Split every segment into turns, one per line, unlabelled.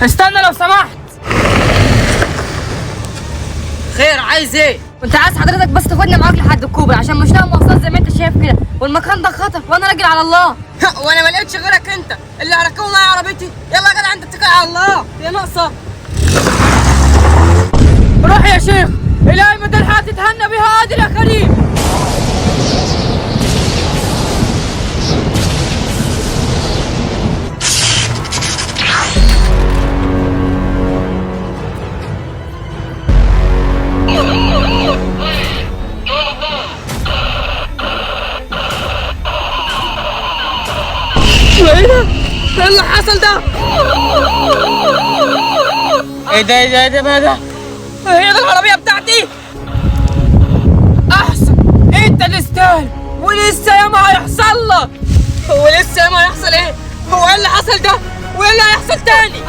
استنى لو سمحت.
خير، عايز ايه؟
كنت عايز حضرتك بس تاخدني معاك لحد الكوبري عشان مش لاقي مواصلات زي ما انت شايف كده، والمكان ده خطر وانا راجل على الله.
وانا ما لقيتش غيرك انت اللي هركبه معايا عربيتي. يلا يا جدع انت اتكل على الله، يا ناقصه.
روح يا شيخ، الهي ما تلحق تتهنى بها قادر يا كريم.
ايه ده؟ ايه اللي حصل ده؟ ايه ده ايه ده بقى ده؟ هي دي العربية بتاعتي؟
احسن، انت تستاهل ولسه ياما هيحصل لك.
هو لسه ياما هيحصل ايه؟ هو ايه اللي حصل ده؟ وايه اللي هيحصل تاني؟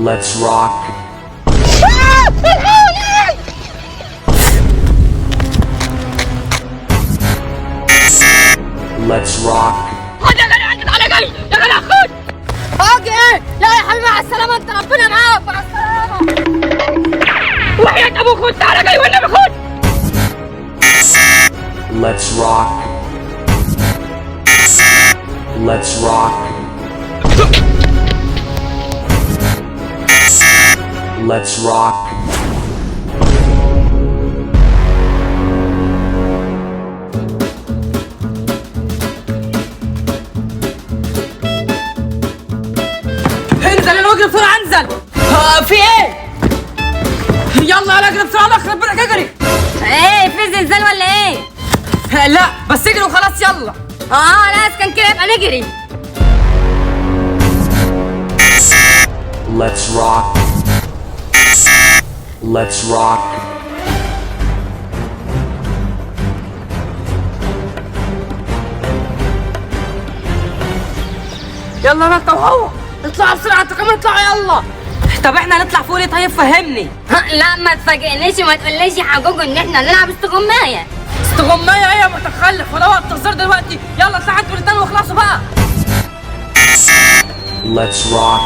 Let's rock. Let's rock.
خد يا جدع، انت تعالى جاي يا جدع، خد.
اوكي ايه؟ لا يا حبيبي مع السلامه، انت ربنا معاك، مع السلامه.
وحياة ابوك خد، تعالى جاي والنبي خد.
Let's rock. Let's rock. Let's rock.
انزل يلا اجري بسرعة، انزل. في ايه؟ يلا يلا اجري بسرعة، اخرب بيتك اجري.
ايه في زلزال ولا ايه؟
لا بس اجري وخلاص يلا.
لا كان كده يبقى نجري.
Let's rock. Let's rock.
يلا انت وهو اطلعوا بسرعة، انتوا كمان اطلعوا يلا. طب احنا هنطلع فوق ليه؟ طيب فهمني.
لا ما تفاجئنيش وما تقوليش حجوج ان احنا نلعب استغمايه.
استغماية ايه يا متخلف؟ ولا وقت تهزار دلوقتي. يلا اطلعوا انتوا الاتنين واخلصوا بقى.
Let's rock.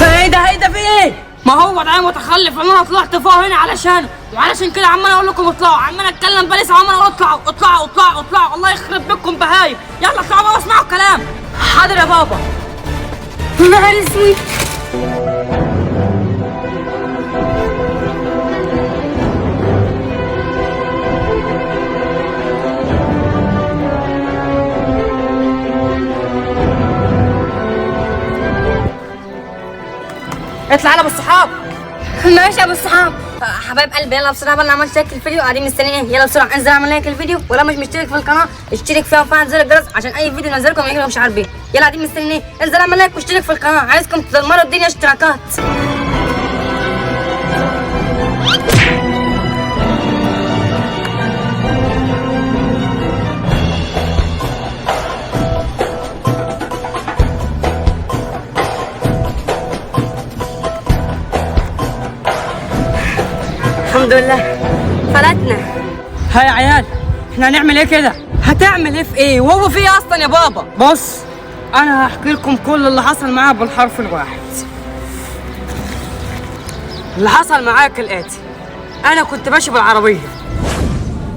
ايه ده في ايه؟ ما هو ده متخلف، انا طلعت فوق هنا علشانه، وعلشان كده عمال اقول لكم اطلعوا، عمال اتكلم بقالي ساعه عمال اقول اطلعوا اطلعوا اطلعوا اطلعوا. الله يخرب بيتكم بهايم. يلا اطلعوا بقى واسمعوا الكلام. حاضر يا بابا.
نهار اسود.
اطلع انا بالصحاب.
ماشي يا ابو الصحاب. حبايب قلبي يلا بسرعه بقى، انا عملت لايك الفيديو قاعدين مستنيين ايه؟ يلا بسرعه انزل اعمل لايك الفيديو، ولا مش مشترك في القناه اشترك فيها وفعل زر الجرس عشان اي فيديو ننزلكم يجيلكم مش عارف ايه. يلا قاعدين مستنيين ايه؟ انزل اعمل لايك واشترك في القناه، عايزكم تدمروا الدنيا اشتراكات. الحمد لله فلتنا.
ها يا عيال، احنا هنعمل ايه كده؟ هتعمل ايه في ايه؟ وهو في ايه اصلا يا بابا؟ بص، انا هحكي لكم كل اللي حصل معايا بالحرف الواحد. اللي حصل معايا كالاتي: انا كنت ماشي بالعربيه.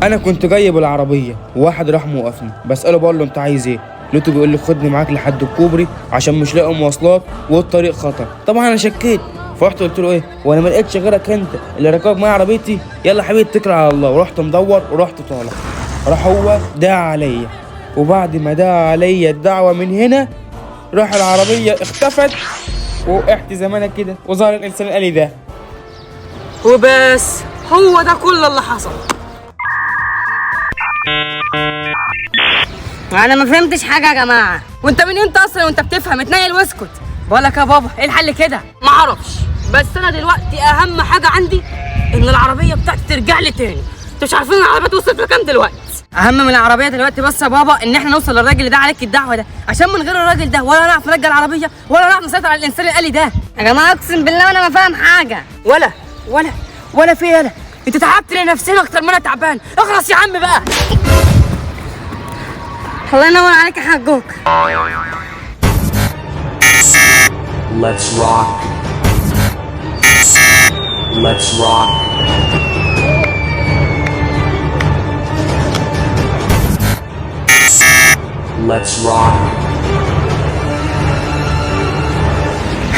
انا كنت جاي بالعربيه وواحد راح موقفني، بساله بقول له انت عايز ايه؟ لقيته بيقول لي خدني معاك لحد الكوبري عشان مش لاقي مواصلات والطريق خطر. طبعا انا شكيت، فرحت قلت له ايه وانا ما لقيتش غيرك انت اللي راكب معايا عربيتي، يلا حبيبي اتكل على الله. ورحت مدور ورحت طالع. راح هو دعا عليا، وبعد ما دعا عليا الدعوه من هنا راح العربيه اختفت ووقعت زي ما انا كده وظهر الانسان الالي ده.
وبس، هو ده كل اللي حصل.
انا ما فهمتش حاجه يا جماعه.
وانت من امتى اصلا وانت بتفهم؟ اتنيل واسكت. بقولك يا بابا ايه الحل كده؟ معرفش، بس انا دلوقتي اهم حاجه عندي ان العربيه بتاعتي ترجع لي تاني. انتوا مش عارفين العربيات وصلت لكام دلوقتي؟ اهم من العربيه دلوقتي بس يا بابا ان احنا نوصل للراجل اللي ده عليك الدعوه ده، عشان من غير الراجل ده ولا نعرف نرجع العربيه ولا نعرف نسيطر على الانسان الالي ده.
يا جماعه اقسم بالله انا ما فاهم حاجه.
ولا في يالا، انت تعبت نفسنا اكتر ما انا تعبان. اخلص يا عم بقى.
الله ينور عليك يا حجوك.
Let's rock. Let's rock. Let's rock.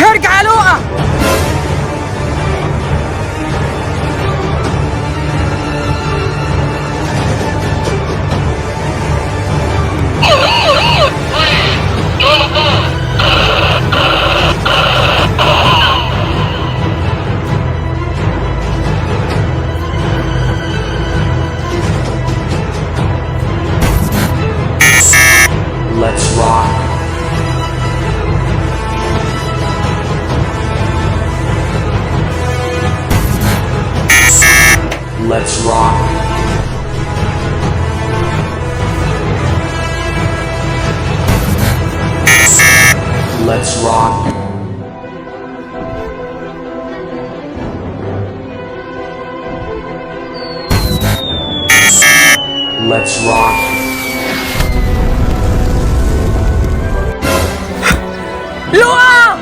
ارجع يا لؤى.
Let's rock. Let's rock. Let's rock. Let's rock.
لؤى،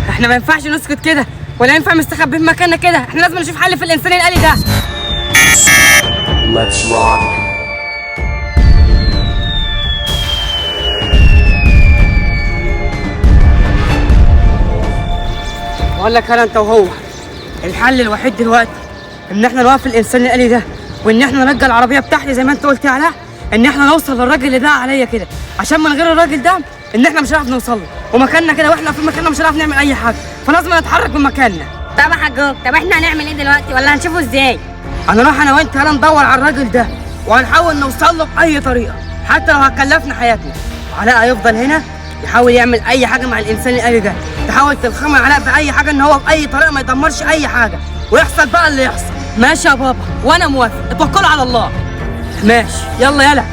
احنا ما ينفعش نسكت كده ولا ينفع نستخبى في مكاننا كده، احنا لازم نشوف حل في الانسان الالي ده.
Let's rock.
بقول لك انا انت وهو الحل الوحيد دلوقتي ان احنا نوقف الانسان الالي ده، وان احنا نرجع العربيه بتاعتي زي ما انت قلت عليها، ان احنا نوصل للراجل اللي ده عليا كده، عشان من غير الراجل ده ان احنا مش هنعرف نوصل له، ومكاننا كده واحنا في مكاننا مش هنعرف نعمل اي حاجه، فلازم نتحرك من مكاننا.
طب يا حجوك، طب احنا هنعمل ايه دلوقتي ولا هنشوفه ازاي؟
هنروح انا وانت هلا ندور على الراجل ده وهنحاول نوصل له باي طريقه حتى لو هتكلفنا حياتنا. علاء هيفضل هنا يحاول يعمل اي حاجه مع الانسان الالي ده، تحاول تلخمه علاء باي حاجه ان هو باي طريقه ما يدمرش اي حاجه، ويحصل بقى اللي يحصل. ماشي يا بابا وانا موافق، اتوكلوا على الله. ماشي يلا يلا.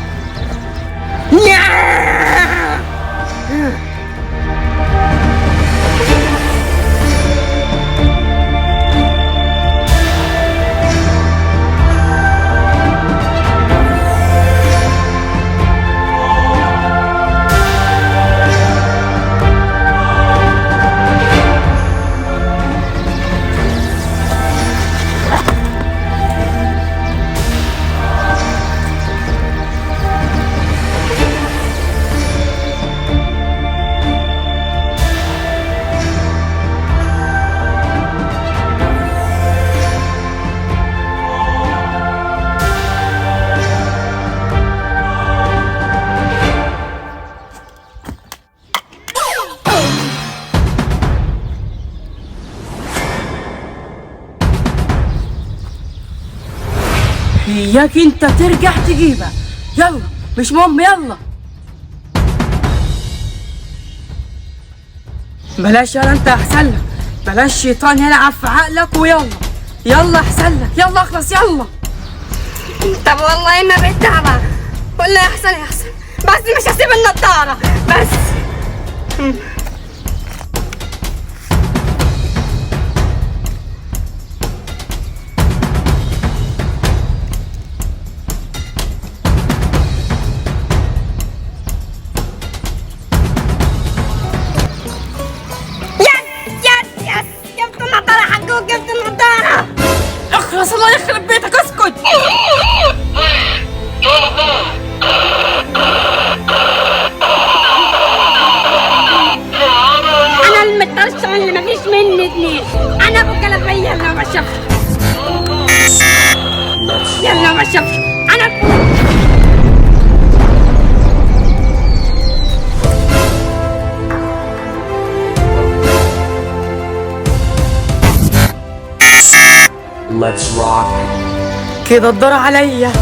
اياك انت ترجع تجيبها، يلا مش مهم يلا. بلاش يلا انت احسن لك، بلاش شيطان يلعب في عقلك، ويلا يلا احسن لك، يلا اخلص يلا.
طب والله ما بالدعوة، ولا يحصل بس مش هسيب النضارة بس. جبت النضارة حقوق، جبت النضارة.
اخلص الله يخرب بيتك، اسكت.
انا المطرشة اللي مفيش مني اتنين، انا ابو كلفية اللي ما شافش، يلا ما شافش انا.
Let's rock.
كده الدور عليا.